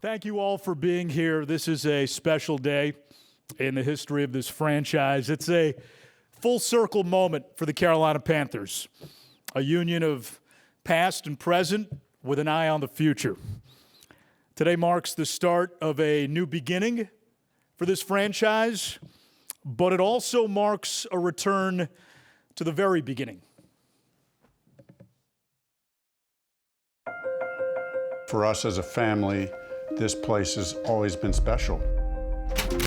Thank you all for being here. This is a special day in the history of this franchise. It's a full circle moment for the Carolina Panthers, a union of past and present with an eye on the future. Today marks the start of a new beginning for this franchise, but it also marks a return to the very beginning. For us as a family, this place has always been special.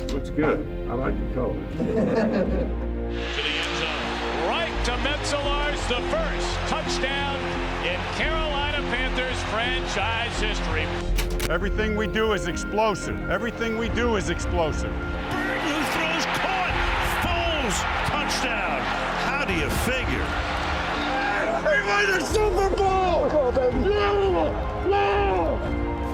Looks good. I like the colors. To the end zone. Reich to Metzelaars, the first touchdown in Carolina Panthers franchise history. Everything we do is explosive. Everything we do is explosive. Bird who throws caught. Foles touchdown. How do you figure? They won the Super Bowl!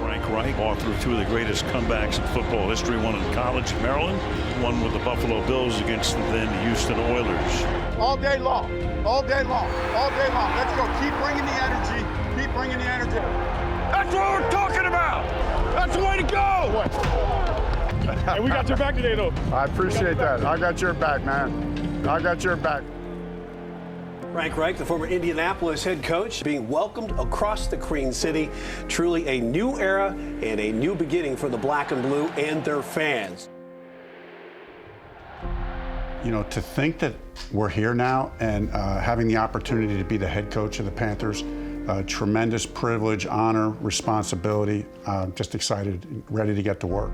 Frank Reich, author of two of the greatest comebacks in football history, one in college in Maryland, one with the Buffalo Bills against the then Houston Oilers. All day long, all day long, all day long. Let's go. Keep bringing the energy. Keep bringing the energy. That's what we're talking about! That's the way to go! Hey, we got your back today, though. I appreciate that. I got your back, man. I got your back. Frank Reich, the former Indianapolis head coach, being welcomed across the Queen City. Truly a new era and a new beginning for the black and blue and their fans. You know, to think that we're here now and having the opportunity to be the head coach of the Panthers, tremendous privilege, honor, responsibility. Just excited, ready to get to work.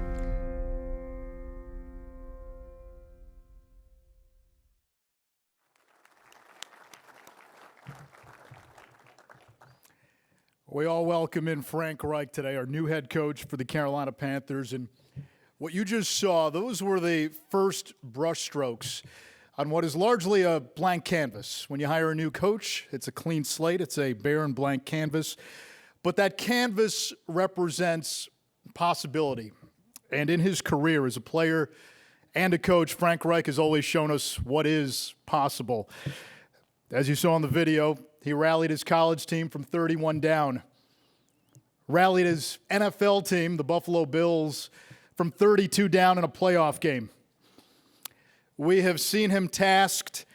We all welcome in Frank Reich today, our new head coach for the Carolina Panthers. And what you just saw, those were the first brushstrokes on what is largely a blank canvas. When you hire a new coach, it's a clean slate. It's a bare and blank canvas. But that canvas represents possibility. And in his career as a player and a coach, Frank Reich has always shown us what is possible. As you saw in the video, he rallied his college team from 31 down, rallied his NFL team, the Buffalo Bills, from 32 down in a playoff game. We have seen him tasked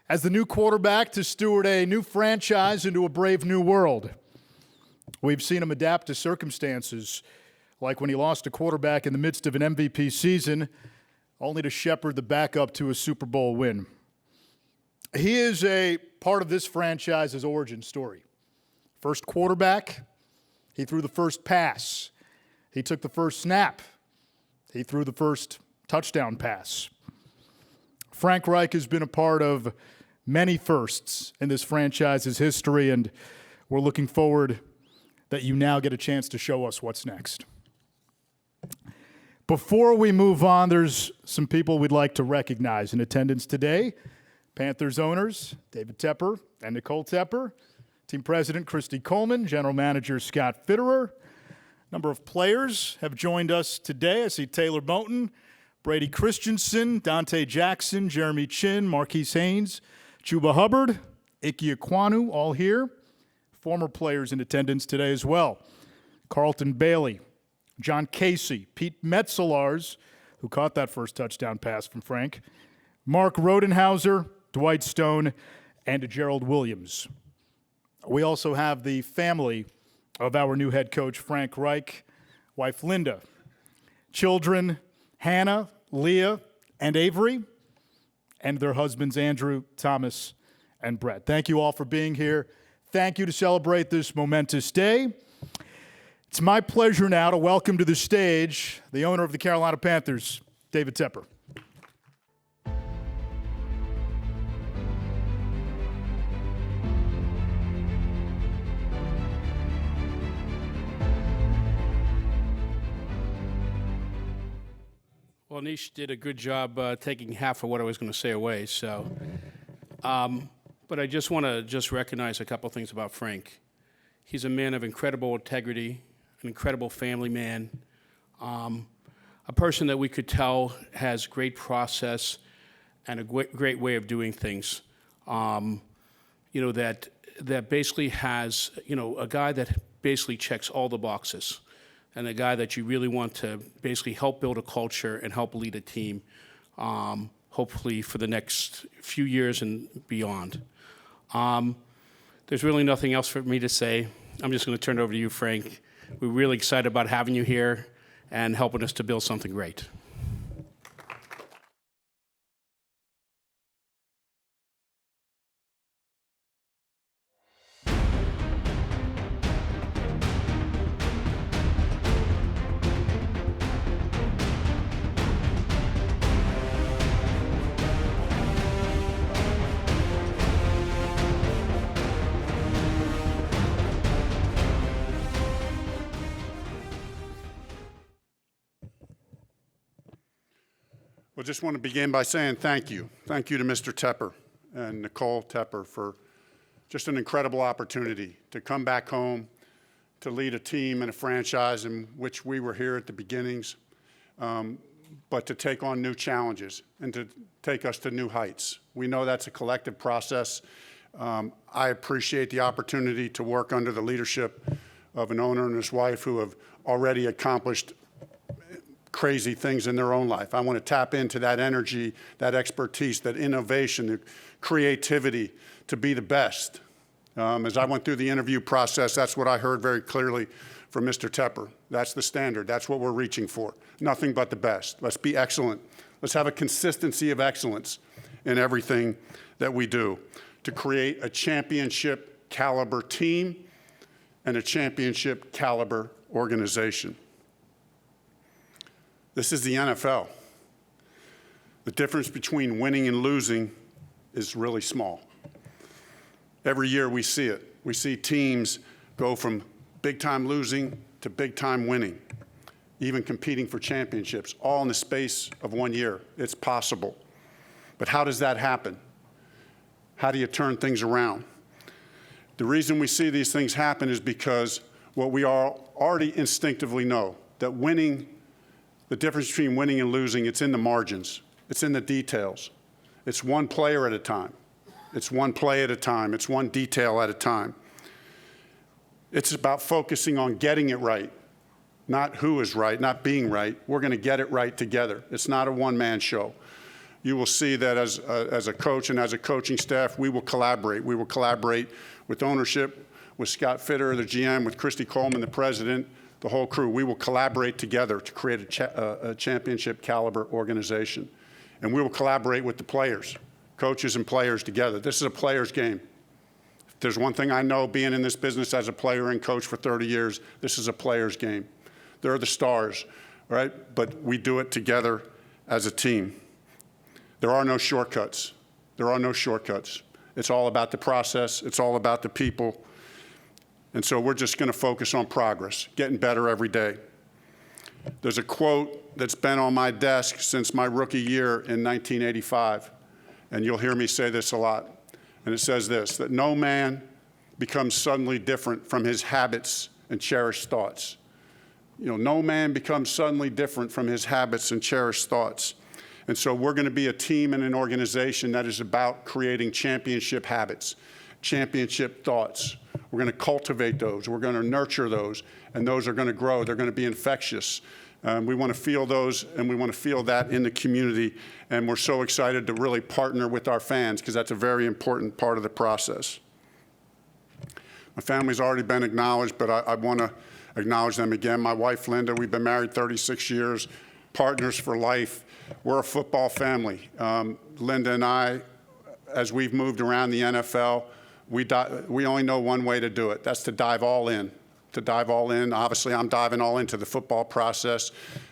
as the new quarterback to steward a new franchise into a brave new world. We've seen him adapt to circumstances, like when he lost a quarterback in the midst of an MVP season, only to shepherd the backup to a Super Bowl win. He is a part of this franchise's origin story. First quarterback, he threw the first pass. He took the first snap. He threw the first touchdown pass. Frank Reich has been a part of many firsts in this franchise's history, and we're looking forward that you now get a chance to show us what's next. Before we move on, there's some people we'd like to recognize in attendance today. Panthers owners, David Tepper and Nicole Tepper, team president Christy Coleman, general manager Scott Fitterer. A number of players have joined us today. I see Taylor Moton, Brady Christensen, Dante Jackson, Jeremy Chin, Marquise Haynes, Chuba Hubbard, Ike Ekwonu, all here. Former players in attendance today as well. Carlton Bailey, John Casey, Pete Metzelaars, who caught that first touchdown pass from Frank, Mark Rodenhauser, Dwight Stone, and Gerald Williams. We also have the family of our new head coach, Frank Reich, wife Linda, children Hannah, Leah, and Avery, and their husbands Andrew, Thomas, and Brett. Thank you all for being here. Thank you to celebrate this momentous day. It's my pleasure now to welcome to the stage the owner of the Carolina Panthers, David Tepper. Well, Nish did a good job taking half of what I was going to say away. So, but I just want to recognize a couple things about Frank. He's a man of incredible integrity, an incredible family man, a person that we could tell has great process and a great way of doing things. That basically has, a guy that basically checks all the boxes. and a guy that you really want to basically help build a culture and help lead a team, hopefully for the next few years and beyond. There's really nothing else for me to say. I'm just going to turn it over to you, Frank. We're really excited about having you here and helping us to build something great. Well, just want to begin by saying thank you. Thank you to Mr. Tepper and Nicole Tepper for just an incredible opportunity to come back home, to lead a team and a franchise in which we were here at the beginnings, but to take on new challenges and to take us to new heights. We know that's a collective process. I appreciate the opportunity to work under the leadership of an owner and his wife who have already accomplished crazy things in their own life. I want to tap into that energy, that expertise, that innovation, the creativity to be the best. As I went through the interview process, that's what I heard very clearly from Mr. Tepper. That's the standard. That's what we're reaching for. Nothing but the best. Let's be excellent. Let's have a consistency of excellence in everything that we do to create a championship caliber team and a championship caliber organization. This is the NFL. The difference between winning and losing is really small. Every year we see it. We see teams go from big-time losing to big-time winning, even competing for championships, all in the space of 1 year. It's possible. But how does that happen? How do you turn things around? The reason we see these things happen is because what we all already instinctively know, that winning, the difference between winning and losing, it's in the margins. It's in the details. It's one player at a time. It's one play at a time. It's one detail at a time. It's about focusing on getting it right, not who is right, not being right. We're going to get it right together. It's not a one-man show. You will see that as a coach and as a coaching staff, we will collaborate. We will collaborate with ownership, with Scott Fitter, the GM, with Christy Coleman, the president, the whole crew. We will collaborate together to create a championship caliber organization. And we will collaborate with the players, coaches and players together. This is a player's game. If there's one thing I know being in this business as a player and coach for 30 years, this is a player's game. They're the stars, right? But we do it together as a team. There are no shortcuts. There are no shortcuts. It's all about the process. It's all about the people. And so we're just going to focus on progress, getting better every day. There's a quote that's been on my desk since my rookie year in 1985, and you'll hear me say this a lot. And it says this, that no man becomes suddenly different from his habits and cherished thoughts. You know, no man becomes suddenly different from his habits and cherished thoughts. And so we're going to be a team and an organization that is about creating championship habits, championship thoughts. We're going to cultivate those. We're going to nurture those, and those are going to grow. They're going to be infectious. We want to feel those, and we want to feel that in the community, and we're so excited to really partner with our fans because that's a very important part of the process. My family's already been acknowledged, but I want to acknowledge them again. My wife, Linda, we've been married 36 years, partners for life. We're a football family. Linda and I, as we've moved around the NFL, we only know one way to do it. That's to dive all in. To dive all in. Obviously, I'm diving all into the football process.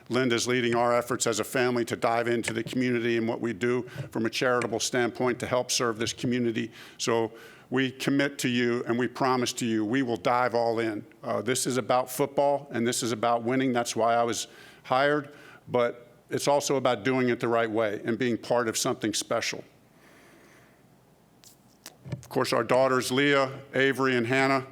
Linda's leading our efforts as a family to dive into the community and what we do from a charitable standpoint to help serve this community. So we commit to you and we promise to you we will dive all in. This is about football and this is about winning. That's why I was hired. But it's also about doing it the right way and being part of something special. Of course, our daughters, Leah, Avery, and Hannah,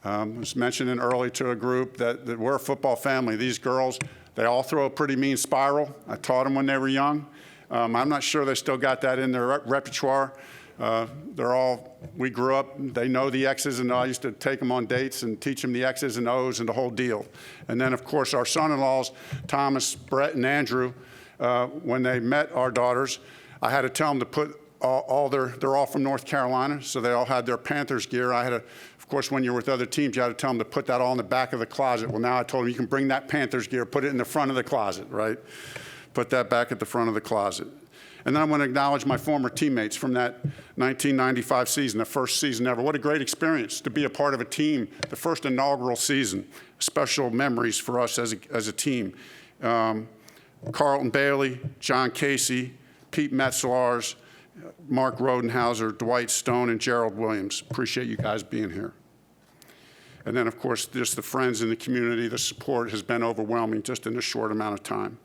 was mentioning early to a group that we're a football family. These girls, they all throw a pretty mean spiral. I taught them when they were young. I'm not sure they still got that in their repertoire. We grew up, they know the X's and O's. I used to take them on dates and teach them the X's and O's and the whole deal. And then, of course, our son-in-laws, Thomas, Brett, and Andrew, when they met our daughters, I had to tell them to put they're all from North Carolina, so they all had their Panthers gear. Of course, when you're with other teams, you had to tell them to put that all in the back of the closet. Well, now I told them you can bring that Panthers gear, put it in the front of the closet, right? Put that back at the front of the closet. And then I want to acknowledge my former teammates from that 1995 season, the first season ever. What a great experience to be a part of a team, the first inaugural season. Special memories for us as a team. Carlton Bailey, John Casey, Pete Metzlars, Mark Rodenhauser, Dwight Stone, and Gerald Williams. Appreciate you guys being here. And then, of course, just the friends in the community, the support has been overwhelming just in a short amount of time.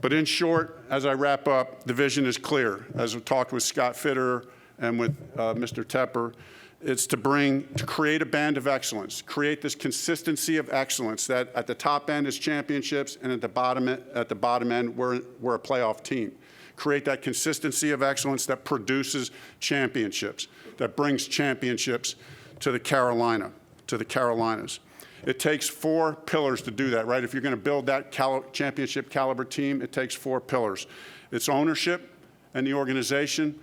But in short, as I wrap up, the vision is clear. As we talked with Scott Fitter and with Mr. Tepper, it's to create a band of excellence, create this consistency of excellence that at the top end is championships and at the bottom end we're a playoff team. Create that consistency of excellence that produces championships, that brings championships to the Carolinas. It takes 4 pillars to do that, right? If you're going to build that championship caliber team, it takes 4 pillars. It's ownership and the organization.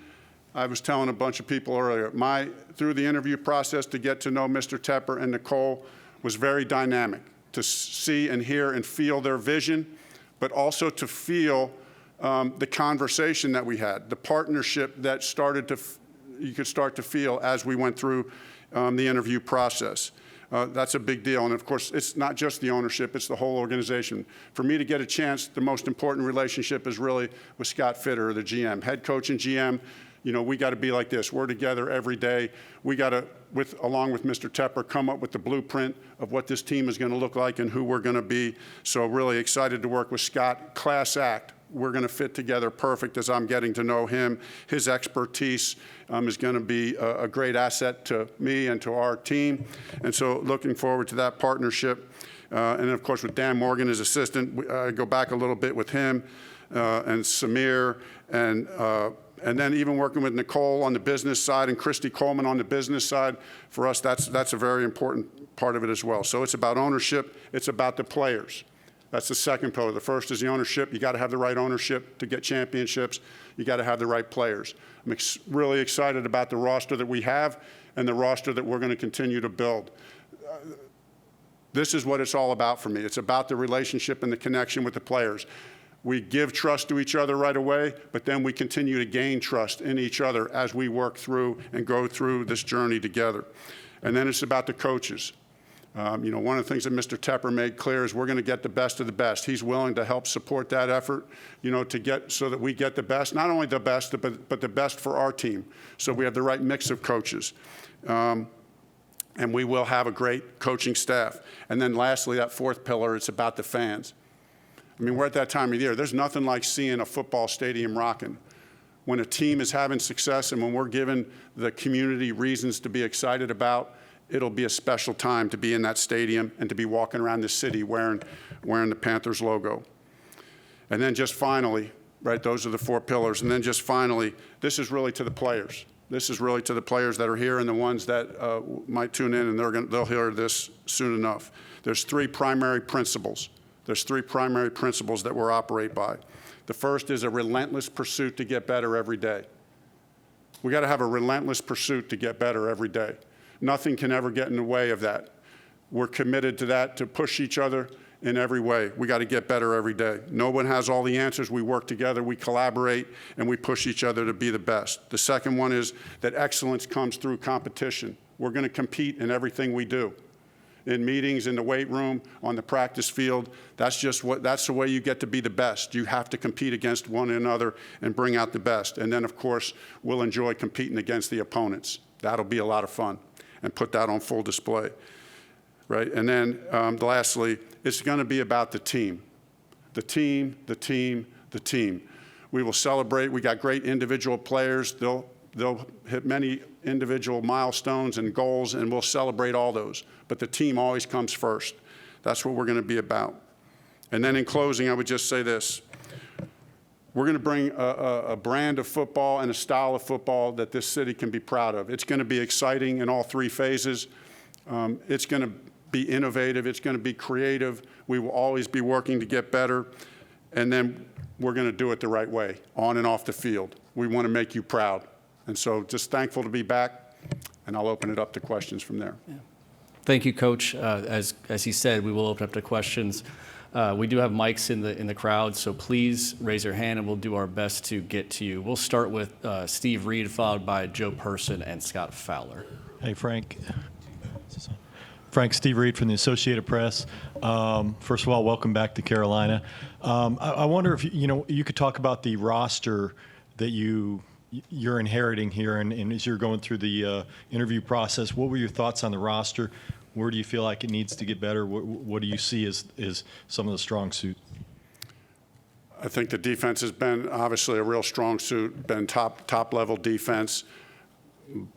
I was telling a bunch of people earlier, through the interview process to get to know Mr. Tepper and Nicole was very dynamic, to see and hear and feel their vision, but also to feel the conversation that we had, the partnership that you could start to feel as we went through the interview process. That's a big deal. And of course, it's not just the ownership, it's the whole organization. For me to get a chance, the most important relationship is really with Scott Fitter, the GM. Head coach and GM, we got to be like this. We're together every day. We got to, along with Mr. Tepper, come up with the blueprint of what this team is going to look like and who we're going to be. So really excited to work with Scott. Class act. We're going to fit together perfect as I'm getting to know him. His expertise is going to be a great asset to me and to our team. And so looking forward to that partnership. And of course, with Dan Morgan as assistant, I go back a little bit with him and Samir and then even working with Nicole on the business side and Christy Coleman on the business side. For us, that's a very important part of it as well. So it's about ownership. It's about the players. That's the second pillar. The first is the ownership. You got to have the right ownership to get championships. You got to have the right players. I'm really excited about the roster that we have and the roster that we're going to continue to build. This is what it's all about for me. It's about the relationship and the connection with the players. We give trust to each other right away, but then we continue to gain trust in each other as we work through and go through this journey together. And then it's about the coaches. One of the things that Mr. Tepper made clear is we're going to get the best of the best. He's willing to help support that effort, to get so that we get the best, not only the best, but the best for our team. So we have the right mix of coaches. And we will have a great coaching staff. And then lastly, that fourth pillar, it's about the fans. We're at that time of year. There's nothing like seeing a football stadium rocking. When a team is having success and when we're giving the community reasons to be excited about, it'll be a special time to be in that stadium and to be walking around the city wearing the Panthers logo. And then just finally, right, those are the 4 pillars. And then just finally, this is really to the players. This is really to the players that are here and the ones that might tune in and they'll hear this soon enough. There's 3 primary principles. There's 3 primary principles that we're operate by. The first is a relentless pursuit to get better every day. We got to have a relentless pursuit to get better every day. Nothing can ever get in the way of that. We're committed to that, to push each other in every way. We got to get better every day. No one has all the answers. We work together, we collaborate, and we push each other to be the best. The second one is that excellence comes through competition. We're going to compete in everything we do. In meetings, in the weight room, on the practice field, that's the way you get to be the best. You have to compete against one another and bring out the best. And then, of course, we'll enjoy competing against the opponents. That'll be a lot of fun. And put that on full display, right? And then lastly, it's going to be about the team. The team, the team, the team. We will celebrate. We got great individual players. They'll hit many individual milestones and goals, and we'll celebrate all those. But the team always comes first. That's what we're going to be about. And then in closing, I would just say this. we're going to bring a brand of football and a style of football that this city can be proud of. It's going to be exciting in all three phases. It's going to be innovative. It's going to be creative. We will always be working to get better. And then we're going to do it the right way, on and off the field. We want to make you proud. And so just thankful to be back, and I'll open it up to questions from there. Yeah. Thank you, Coach. As he said, we will open up to questions. We do have mics in the crowd, so please raise your hand, and we'll do our best to get to you. We'll start with Steve Reed, followed by Joe Person and Scott Fowler. Hey, Frank. Steve Reed from the Associated Press. First of all, welcome back to Carolina. I wonder if you could talk about the roster that you're inheriting here, and as you're going through the interview process, what were your thoughts on the roster? Where do you feel like it needs to get better? What do you see as some of the strong suit? I think the defense has been obviously a real strong suit, been top level defense,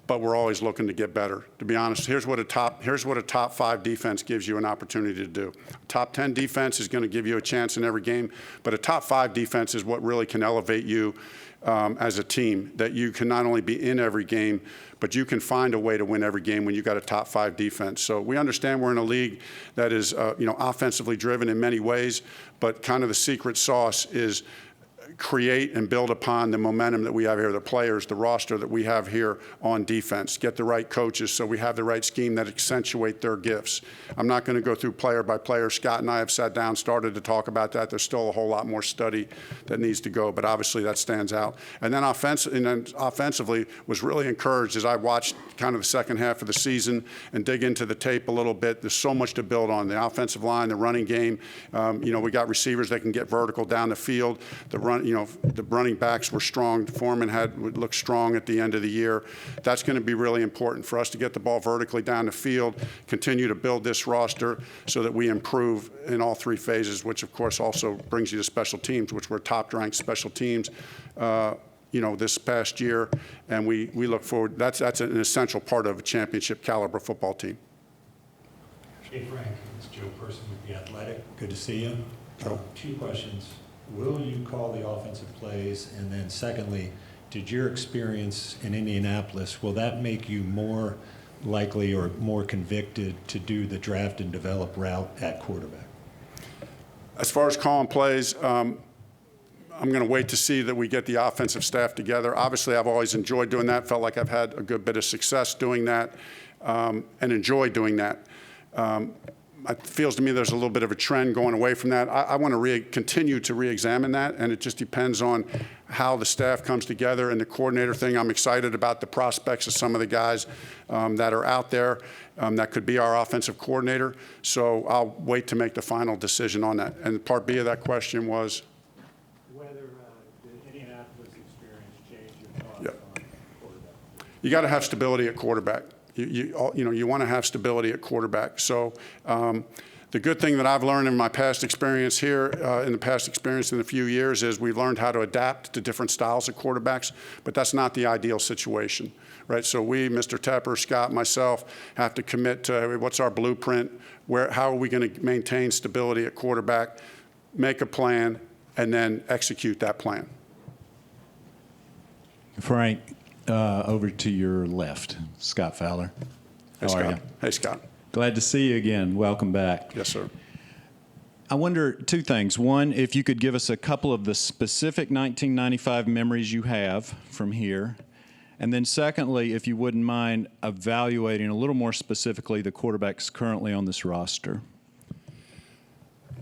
but we're always looking to get better. To be honest, here's what a top 5 defense gives you an opportunity to do. A top 10 defense is going to give you a chance in every game, but a top 5 defense is what really can elevate you as a team, that you can not only be in every game, but you can find a way to win every game when you got a top 5 defense. So we understand we're in a league that is offensively driven in many ways, but kind of the secret sauce is create and build upon the momentum that we have here, the players, the roster that we have here on defense. Get the right coaches so we have the right scheme that accentuate their gifts. I'm not going to go through player by player. Scott and I have sat down, started to talk about that. There's still a whole lot more study that needs to go, but obviously that stands out. And then offensively was really encouraged as I watched kind of the second half of the season and dig into the tape a little bit. There's so much to build on. The offensive line, the running game. We got receivers that can get vertical down the field. The running backs were strong. Foreman looked strong at the end of the year. That's going to be really important for us to get the ball vertically down the field, continue to build this roster so that we improve in all three phases, which of course also brings you to special teams, which were top-ranked special teams this past year, and we look forward. That's an essential part of a championship caliber football team. Hey Frank, it's Joe Person with The Athletic. Good to see you. Joe. 2 questions. Will you call the offensive plays? And then secondly, did your experience in Indianapolis, will that make you more likely or more convicted to do the draft and develop route at quarterback? As far as calling plays, I'm going to wait to see that we get the offensive staff together. Obviously, I've always enjoyed doing that, felt like I've had a good bit of success doing that, and enjoy doing that. It feels to me there's a little bit of a trend going away from that. I want to continue to re-examine that, and it just depends on how the staff comes together and the coordinator thing. I'm excited about the prospects of some of the guys that are out there that could be our offensive coordinator. So I'll wait to make the final decision on that. And part B of that question was? Whether the Indianapolis experience changed your thoughts on quarterback. You got to have stability at quarterback. You want to have stability at quarterback. So the good thing that I've learned in my past experience here, in the few years, is we've learned how to adapt to different styles of quarterbacks, but that's not the ideal situation, right? So we, Mr. Tepper, Scott, myself, have to commit to what's our blueprint, how are we going to maintain stability at quarterback, make a plan, and then execute that plan. Frank, over to your left, Scott Fowler. Hey, Scott. Hey, Scott. Glad to see you again. Welcome back. Yes, sir. I wonder 2 things. One, if you could give us a couple of the specific 1995 memories you have from here. And then secondly, if you wouldn't mind evaluating a little more specifically the quarterbacks currently on this roster.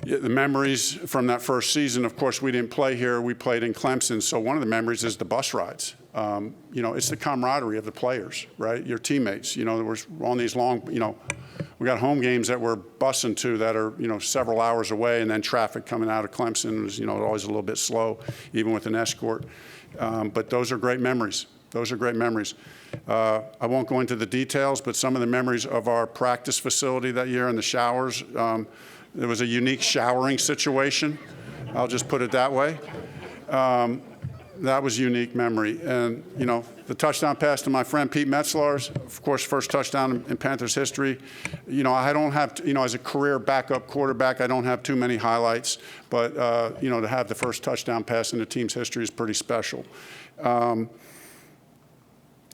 Yeah, the memories from that first season, of course, we didn't play here. We played in Clemson. So one of the memories is the bus rides. It's the camaraderie of the players, right? Your teammates. We're on these long, we got home games that we're bussing to that are, several hours away, and then traffic coming out of Clemson was, always a little bit slow, even with an escort. But those are great memories. Those are great memories. I won't go into the details, but some of the memories of our practice facility that year in the showers, there was a unique showering situation. I'll just put it that way. That was a unique memory. And, you know, the touchdown pass to my friend Pete Metzlar's, of course, first touchdown in Panthers history. You know, I don't have, you know, as a career backup quarterback, I don't have too many highlights. But, you know, to have the first touchdown pass in the team's history is pretty special.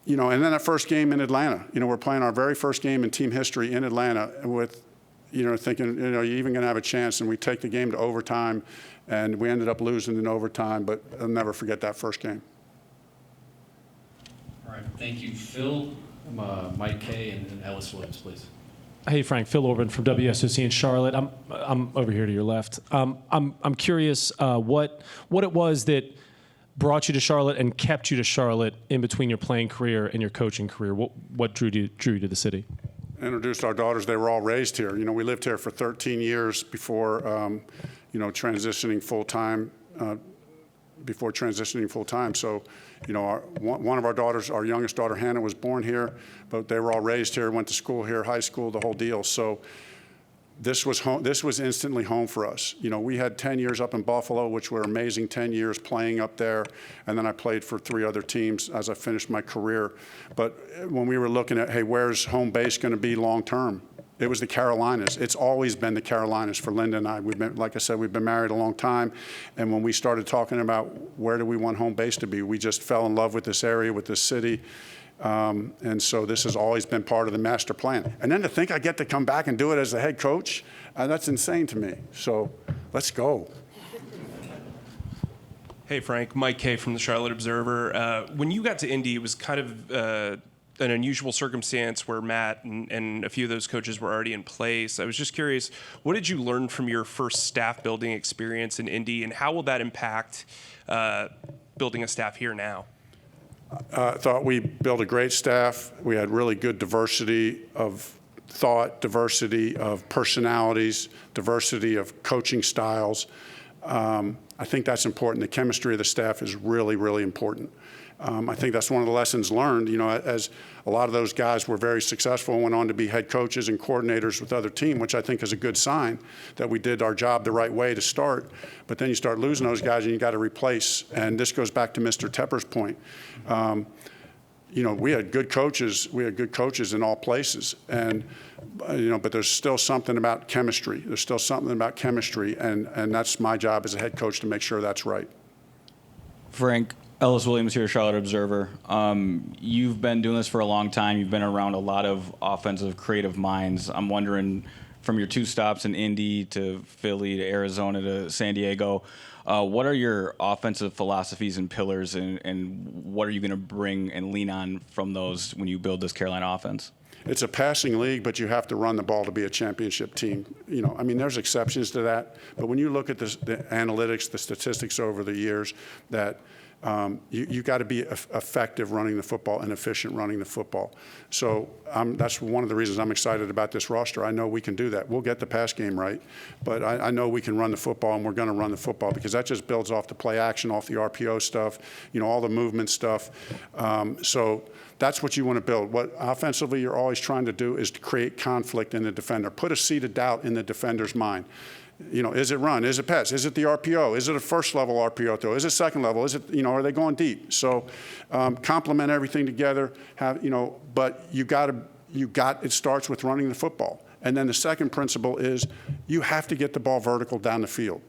You know, and then that first game in Atlanta. You know, we're playing our very first game in team history in Atlanta with, you know, thinking, you know, you're even going to have a chance. And we take the game to overtime. And we ended up losing in overtime, but I'll never forget that first game. All right, thank you. Phil, Mike Kay, and Ellis Williams, please. Hey, Frank. Phil Orban from WSOC in Charlotte. I'm over here to your left. I'm curious what it was that brought you to Charlotte and kept you to Charlotte in between your playing career and your coaching career. What drew you to the city? Introduced our daughters. They were all raised here. You know, we lived here for 13 years before. You know, transitioning full-time, So, you know, one of our daughters, our youngest daughter, Hannah, was born here, but they were all raised here, went to school here, high school, the whole deal. So this was home, this was instantly home for us. You know, we had 10 years up in Buffalo, which were amazing 10 years playing up there. And then I played for 3 other teams as I finished my career. But when we were looking at, hey, where's home base going to be long-term? It was the Carolinas. It's always been the Carolinas for Linda and I. We've been, like I said, we've been married a long time. And when we started talking about where do we want home base to be, we just fell in love with this area, with this city. And so this has always been part of the master plan. And then to think I get to come back and do it as the head coach, that's insane to me. So let's go. Hey, Frank. Mike Kay from the Charlotte Observer. When you got to Indy, it was kind of an unusual circumstance where Matt and a few of those coaches were already in place. I was just curious, what did you learn from your first staff building experience in Indy, and how will that impact building a staff here now? I thought we built a great staff. We had really good diversity of thought, diversity of personalities, diversity of coaching styles. I think that's important. The chemistry of the staff is really, really important. I think that's one of the lessons learned, you know, as a lot of those guys were very successful and went on to be head coaches and coordinators with other teams, which I think is a good sign that we did our job the right way to start. But then you start losing those guys and you got to replace. And this goes back to Mr. Tepper's point. You know, we had good coaches. We had good coaches in all places. And, you know, but there's still something about chemistry. There's still something about chemistry. And that's my job as a head coach to make sure that's right. Frank, Ellis Williams here, Charlotte Observer. You've been doing this for a long time. You've been around a lot of offensive, creative minds. I'm wondering, from your 2 stops in Indy to Philly to Arizona to San Diego, what are your offensive philosophies and pillars, and what are you going to bring and lean on from those when you build this Carolina offense? It's a passing league, but you have to run the ball to be a championship team. You know, I mean, there's exceptions to that. But when you look at the analytics, the statistics over the years, that you got to be effective running the football and efficient running the football. So that's one of the reasons I'm excited about this roster. I know we can do that. We'll get the pass game right, but I know we can run the football, and we're going to run the football because that just builds off the play action, off the RPO stuff, you know, all the movement stuff. So that's what you want to build. What offensively you're always trying to do is to create conflict in the defender. Put a seed of doubt in the defender's mind. You know, is it run? Is it pass? Is it the RPO? Is it a first level RPO throw? Is it second level? Is it, you know, are they going deep? So complement everything together. Have, you know, but it starts with running the football. And then the second principle is you have to get the ball vertical down the field.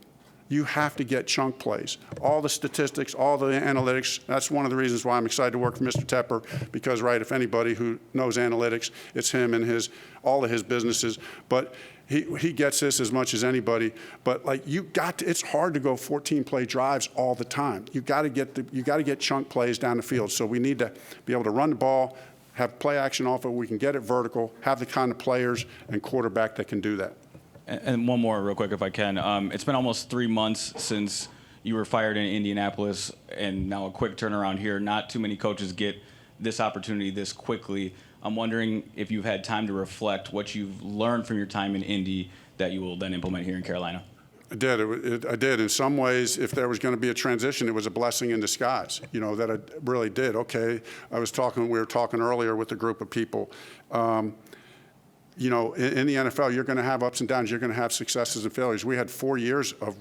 You have to get chunk plays. All the statistics, all the analytics, that's one of the reasons why I'm excited to work for Mr. Tepper, because, right, if anybody who knows analytics, it's him and all of his businesses. But he gets this as much as anybody. But, like, it's hard to go 14-play drives all the time. You got to get chunk plays down the field. So we need to be able to run the ball, have play action off it, we can get it vertical, have the kind of players and quarterback that can do that. And one more real quick, if I can. It's been almost 3 months since you were fired in Indianapolis, and now a quick turnaround here. Not too many coaches get this opportunity this quickly. I'm wondering if you've had time to reflect what you've learned from your time in Indy that you will then implement here in Carolina. I did. I did. In some ways, if there was going to be a transition, it was a blessing in disguise, you know, that I really did. Okay, we were talking earlier with a group of people. You know, in the NFL, you're going to have ups and downs. You're going to have successes and failures. We had 4 years of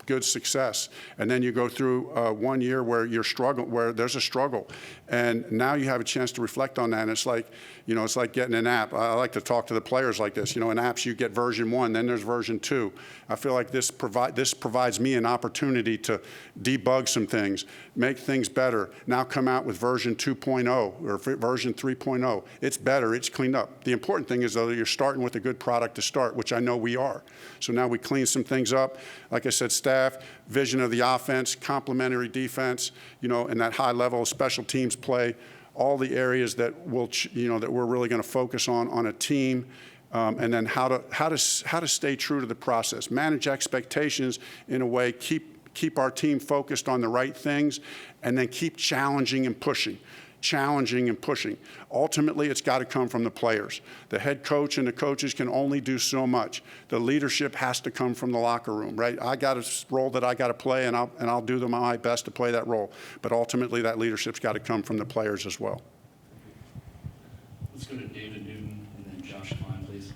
good success, and then you go through 1 year where you're struggling, where there's a struggle, and now you have a chance to reflect on that. And it's like, it's like getting an app. I like to talk to the players like this. In apps you get version 1, then there's version 2. I feel like this provides me an opportunity to debug some things, make things better. Now come out with version 2.0 or version 3.0. It's better. It's cleaned up. The important thing is, though, that you're starting with a good product to start, which I know we are. So now we clean some things up. Like I said, staff, vision of the offense, complementary defense, and that high level of special teams play, all the areas that that we're really going to focus on a team, and then how to stay true to the process, manage expectations in a way, keep our team focused on the right things, and then keep challenging and pushing. Ultimately, it's got to come from the players. The head coach and the coaches can only do so much. The leadership has to come from the locker room, right? I got a role that I got to play, and I'll do my best to play that role. But ultimately, that leadership's got to come from the players as well. Let's go to David Newton and then Josh Klein, please.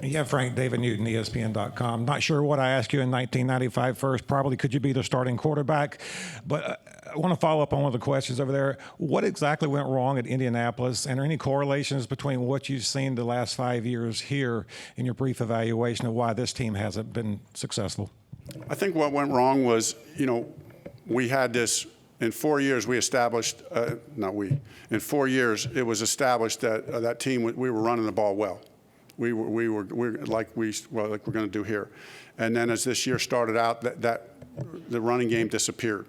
Yeah, Frank, David Newton, ESPN.com. Not sure what I asked you in 1995 first. Probably could you be the starting quarterback? But I want to follow up on one of the questions over there. What exactly went wrong at Indianapolis? And are any correlations between what you've seen the last 5 years here in your brief evaluation of why this team hasn't been successful? I think what went wrong was, we had this. In 4 years, we established, in 4 years, it was established that that team, we were running the ball well. We were like we're going to do here. And then as this year started out, that the running game disappeared.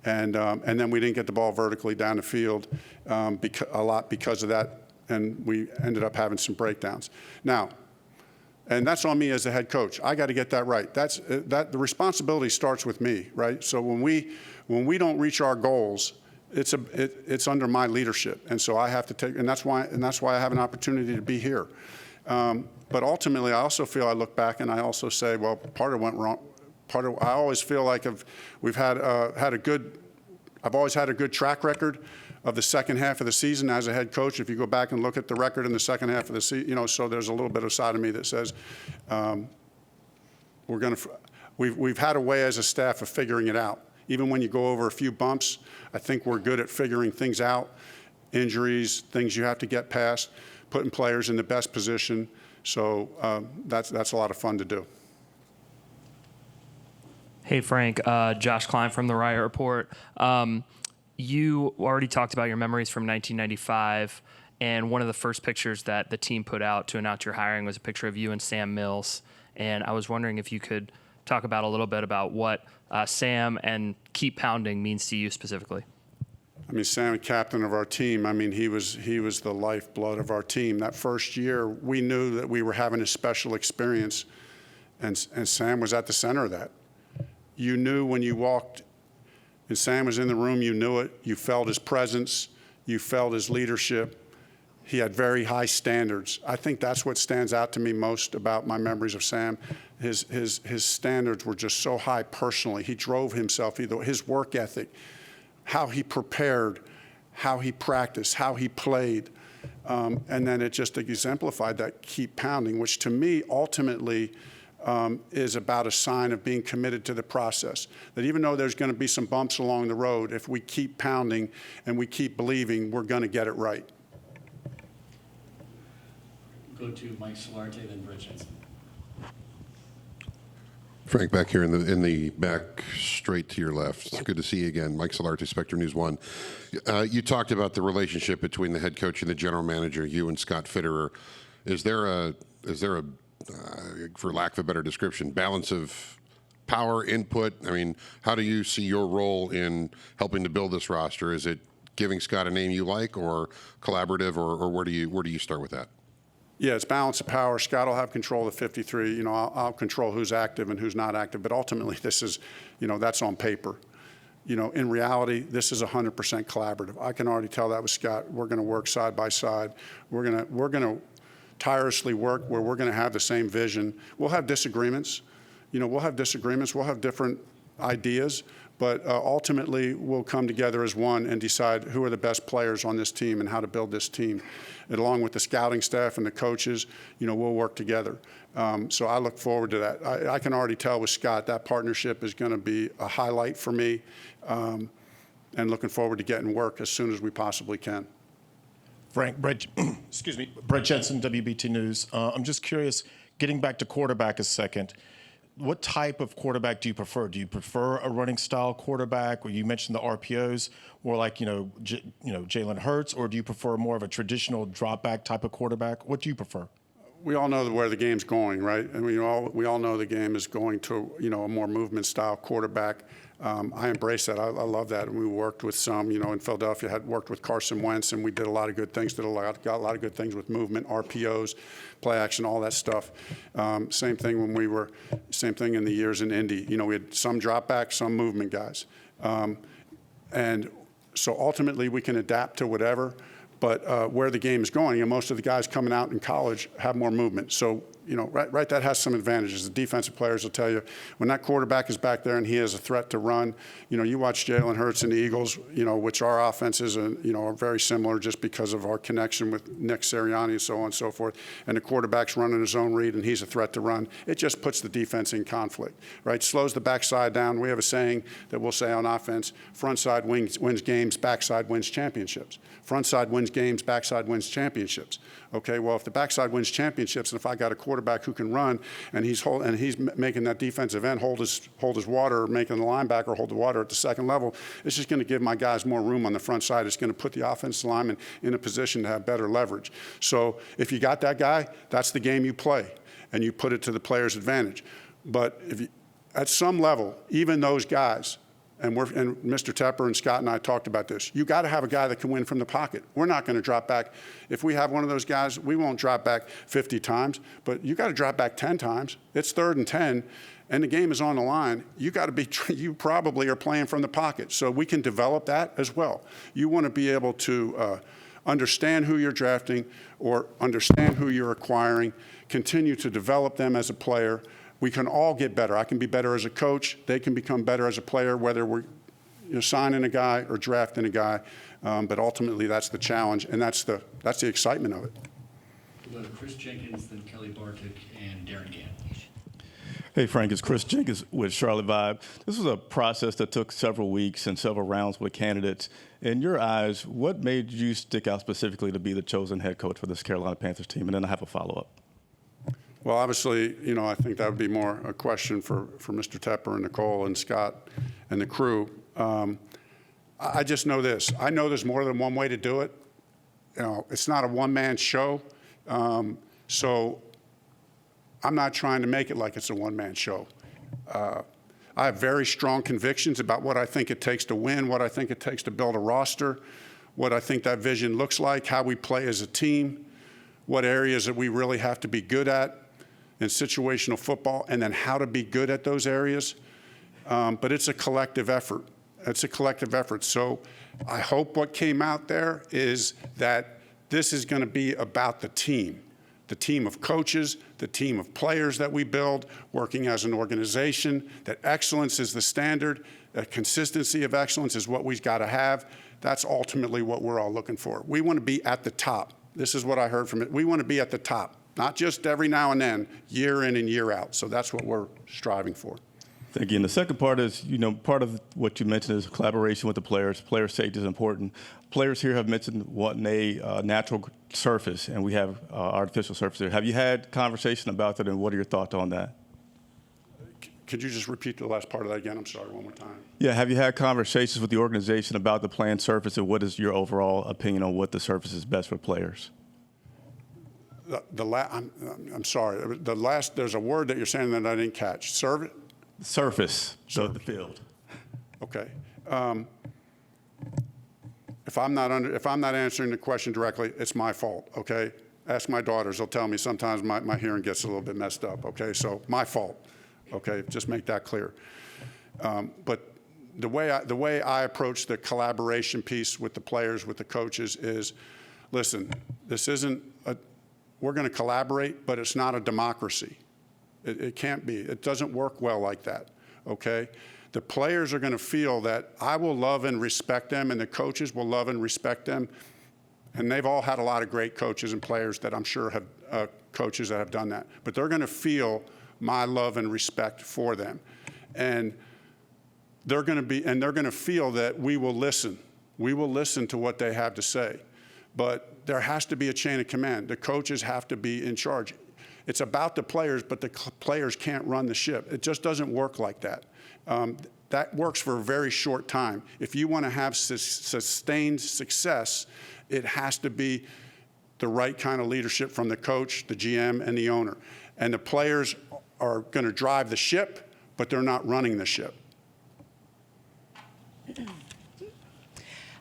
And then we didn't get the ball vertically down the field a lot because of that, and we ended up having some breakdowns. Now, and that's on me as the head coach. I got to get that right. The responsibility starts with me, right? So when we don't reach our goals, it's under my leadership, and so I have to take. And that's why I have an opportunity to be here. But ultimately, I also feel I look back and I also say, well, part of it went wrong. I always feel like I've always had a good track record of the second half of the season as a head coach. If you go back and look at the record in the second half of the season, so there's a little bit of side of me that says we've had a way as a staff of figuring it out. Even when you go over a few bumps, I think we're good at figuring things out, injuries, things you have to get past, putting players in the best position. So that's a lot of fun to do. Hey, Frank, Josh Klein from the Riot Report. You already talked about your memories from 1995, and one of the first pictures that the team put out to announce your hiring was a picture of you and Sam Mills. And I was wondering if you could talk about a little bit about what Sam and Keep Pounding means to you specifically. I mean, Sam, captain of our team, I mean, he was the lifeblood of our team. That first year, we knew that we were having a special experience, and Sam was at the center of that. You knew when you walked, and Sam was in the room, you knew it. You felt his presence. You felt his leadership. He had very high standards. I think that's what stands out to me most about my memories of Sam. His standards were just so high personally. He drove himself, his work ethic, how he prepared, how he practiced, how he played. And then it just exemplified that keep pounding, which to me ultimately is about a sign of being committed to the process. That even though there's going to be some bumps along the road, if we keep pounding and we keep believing, we're going to get it right. Go to Mike Solarte, then Brett Jensen. Frank, back here in the back, straight to your left. It's good to see you again. Mike Solarte, Spectrum News 1. You talked about the relationship between the head coach and the general manager, you and Scott Fitterer. Is there a for lack of a better description, balance of power, input? I mean, how do you see your role in helping to build this roster? Is it giving Scott a name you like, or collaborative, or where do you start with that? Yeah, it's balance of power. Scott will have control of 53. I'll control who's active and who's not active. But ultimately, this is, that's on paper. In reality, this is 100% collaborative. I can already tell that with Scott. We're going to work side by side. We're going to tirelessly work where we're going to have the same vision. We'll have disagreements. We'll have disagreements. We'll have different ideas, but ultimately we'll come together as one and decide who are the best players on this team and how to build this team. And along with the scouting staff and the coaches, we'll work together. So I look forward to that. I can already tell with Scott that partnership is going to be a highlight for me, and looking forward to getting work as soon as we possibly can. Frank, Brett, excuse me, Brett Jensen, WBT News. I'm just curious, getting back to quarterback a second, what type of quarterback do you prefer? Do you prefer a running style quarterback, or you mentioned the RPOs, more like Jalen Hurts, or do you prefer more of a traditional drop back type of quarterback? What do you prefer? We all know where the game's going, right? And we all know the game is going to a more movement style quarterback. I embrace that. I love that. And we worked with some, in Philadelphia, had worked with Carson Wentz, and we did a lot of good things. Got a lot of good things with movement, RPOs, play action, all that stuff. Same thing in the years in Indy. We had some drop back, some movement guys, and so ultimately we can adapt to whatever. But where the game is going, and most of the guys coming out in college have more movement. So, right, that has some advantages. The defensive players will tell you when that quarterback is back there and he is a threat to run. You watch Jalen Hurts and the Eagles, which our offenses are very similar just because of our connection with Nick Sirianni and so on and so forth. And the quarterback's running his own read and he's a threat to run. It just puts the defense in conflict, right? Slows the backside down. We have a saying that we'll say on offense: front side wins games, backside wins championships. Front side wins games, backside wins championships. Okay, well, if the backside wins championships, and if I got a quarterback who can run, and he's making that defensive end hold his water, or making the linebacker hold the water at the second level, it's just going to give my guys more room on the front side. It's going to put the offensive lineman in a position to have better leverage. So if you got that guy, that's the game you play, and you put it to the player's advantage. But at some level, even those guys, and Mr. Tepper and Scott and I talked about this, you got to have a guy that can win from the pocket. We're not going to drop back. If we have one of those guys, we won't drop back 50 times, but you got to drop back 10 times. It's 3rd and 10, and the game is on the line. You probably are playing from the pocket, so we can develop that as well. You want to be able to understand who you're drafting or understand who you're acquiring, continue to develop them as a player. We can all get better. I can be better as a coach. They can become better as a player, whether we're signing a guy or drafting a guy. But ultimately, that's the challenge, and that's the excitement of it. We'll go to Chris Jenkins, then Kelly Bartik, and Darren Gann. Hey, Frank, it's Chris Jenkins with Charlotte Vibe. This was a process that took several weeks and several rounds with candidates. In your eyes, what made you stick out specifically to be the chosen head coach for this Carolina Panthers team? And then I have a follow-up. Well, obviously, I think that would be more a question for Mr. Tepper and Nicole and Scott and the crew. I just know this. I know there's more than one way to do it. It's not a one-man show. So I'm not trying to make it like it's a one-man show. I have very strong convictions about what I think it takes to win, what I think it takes to build a roster, what I think that vision looks like, how we play as a team, what areas that we really have to be good at in situational football, and then how to be good at those areas. But it's a collective effort. It's a collective effort. So I hope what came out there is that this is going to be about the team of coaches, the team of players that we build, working as an organization, that excellence is the standard, that consistency of excellence is what we've got to have. That's ultimately what we're all looking for. We want to be at the top. This is what I heard from it. We want to be at the top, not just every now and then, year in and year out. So that's what we're striving for. Thank you. And the second part is, part of what you mentioned is collaboration with the players. Player safety is important. Players here have mentioned wanting a natural surface, and we have artificial surface here. Have you had conversation about that, and what are your thoughts on that? Could you just repeat the last part of that again? I'm sorry, one more time. Yeah, have you had conversations with the organization about the planned surface, and what is your overall opinion on what the surface is best for players? I'm sorry. There's a word that you're saying that I didn't catch. Surface of the field. Okay. If I'm not answering the question directly, it's my fault. Okay. Ask my daughters; they'll tell me sometimes my hearing gets a little bit messed up. Okay, so my fault. Okay, just make that clear. But the way I approach the collaboration piece with the players, with the coaches, is, listen, this isn't we're going to collaborate, but it's not a democracy. It can't be. It doesn't work well like that. Okay, the players are going to feel that I will love and respect them, and the coaches will love and respect them. And they've all had a lot of great coaches and players that I'm sure have coaches that have done that. But they're going to feel my love and respect for them. And they're going to feel that we will listen. We will listen to what they have to say. But there has to be a chain of command. The coaches have to be in charge. It's about the players, but the players can't run the ship. It just doesn't work like that. That works for a very short time. If you want to have sustained success, it has to be the right kind of leadership from the coach, the GM, and the owner. And the players are going to drive the ship, but they're not running the ship.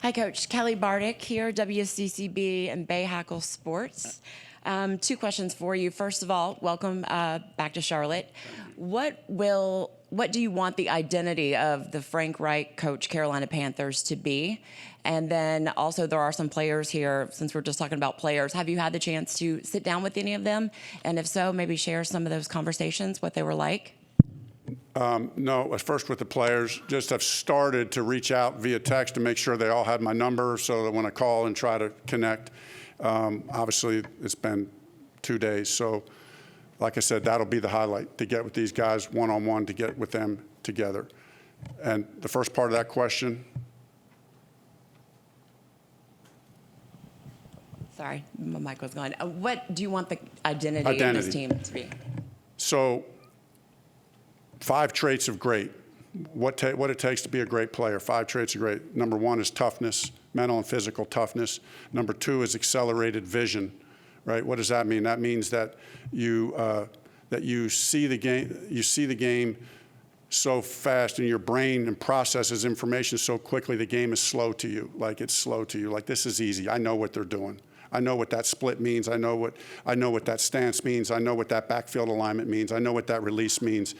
Hi, Coach. Kelly Bardick here, WCCB and Bay Hackle Sports. 2 questions for you. First of all, welcome back to Charlotte. What do you want the identity of the Frank Reich coach Carolina Panthers to be? And then also there are some players here, since we're just talking about players. Have you had the chance to sit down with any of them? And if so, maybe share some of those conversations, what they were like? No, first with the players, just have started to reach out via text to make sure they all had my number so that when I call and try to connect, obviously it's been 2 days. So like I said, that'll be the highlight, to get with these guys one-on-one, to get with them together. And the first part of that question? Sorry, my mic was gone. What do you want the identity of this team to be? So 5 traits of great. What it takes to be a great player. 5 traits of great. Number 1 is toughness, mental and physical toughness. Number 2 is accelerated vision. Right? What does that mean? That means that you see the game. You see the game so fast, and your brain and processes information so quickly. The game is slow to you. Like it's slow to you. Like this is easy. I know what they're doing. I know what that split means. I know what that stance means. I know what that backfield alignment means. I know what that release means.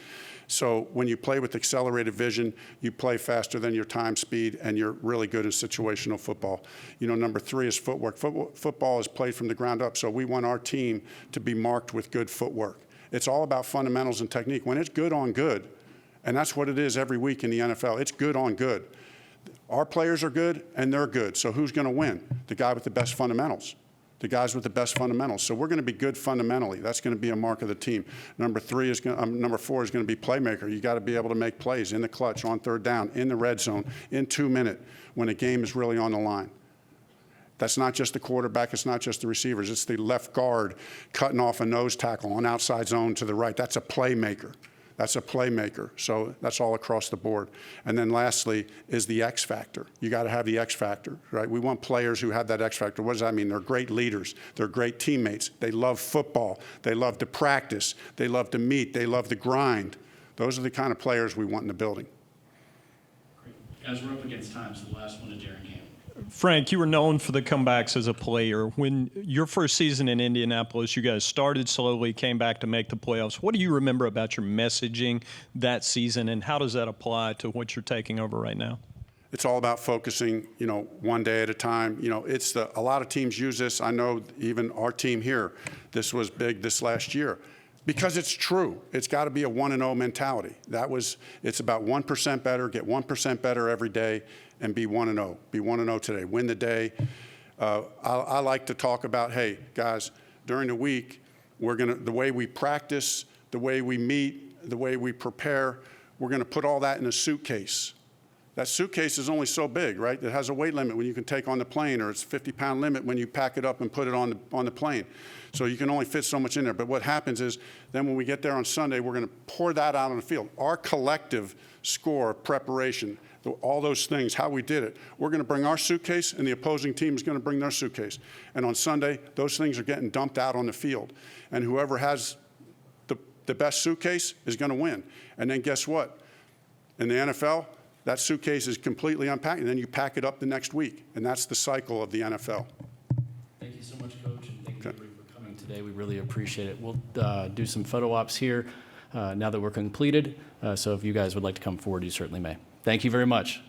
So when you play with accelerated vision, you play faster than your time speed, and you're really good in situational football. You know, number 3 is footwork. Football is played from the ground up, so we want our team to be marked with good footwork. It's all about fundamentals and technique. When it's good on good, and that's what it is every week in the NFL, it's good on good. Our players are good, and they're good. So who's going to win? The guy with the best fundamentals. The guys with the best fundamentals. So we're going to be good fundamentally. That's going to be a mark of the team. Number 4 is going to be playmaker. You got to be able to make plays in the clutch, on 3rd down, in the red zone, in 2 minute, when a game is really on the line. That's not just the quarterback. It's not just the receivers. It's the left guard cutting off a nose tackle on outside zone to the right. That's a playmaker. That's a playmaker. So that's all across the board. And then lastly is the X factor. You got to have the X factor, right? We want players who have that X factor. What does that mean? They're great leaders. They're great teammates. They love football. They love to practice. They love to meet. They love the grind. Those are the kind of players we want in the building. Guys, we're up against time, so the last one to Darren Ham. Frank, you were known for the comebacks as a player. When your first season in Indianapolis, you guys started slowly, came back to make the playoffs. What do you remember about your messaging that season, and how does that apply to what you're taking over right now? It's all about focusing, one day at a time. A lot of teams use this. I know even our team here, this was big this last year. Because it's true. It's got to be a 1-0 mentality. It's about 1% better, get 1% better every day, and be 1-0. Be 1-0 today. Win the day. I like to talk about, hey, guys, during the week, the way we practice, the way we meet, the way we prepare, we're going to put all that in a suitcase. That suitcase is only so big, right? It has a weight limit when you can take on the plane, or it's a 50-pound limit when you pack it up and put it on the plane. So you can only fit so much in there. But what happens is then when we get there on Sunday, we're going to pour that out on the field. Our collective score, preparation, all those things, how we did it, we're going to bring our suitcase, and the opposing team is going to bring their suitcase. And on Sunday, those things are getting dumped out on the field. And whoever has the best suitcase is going to win. And then guess what? In the NFL, that suitcase is completely unpacked, and then you pack it up the next week. And that's the cycle of the NFL. Thank you so much, Coach, and thank you for coming today. We really appreciate it. We'll do some photo ops here now that we're completed. So if you guys would like to come forward, you certainly may. Thank you very much.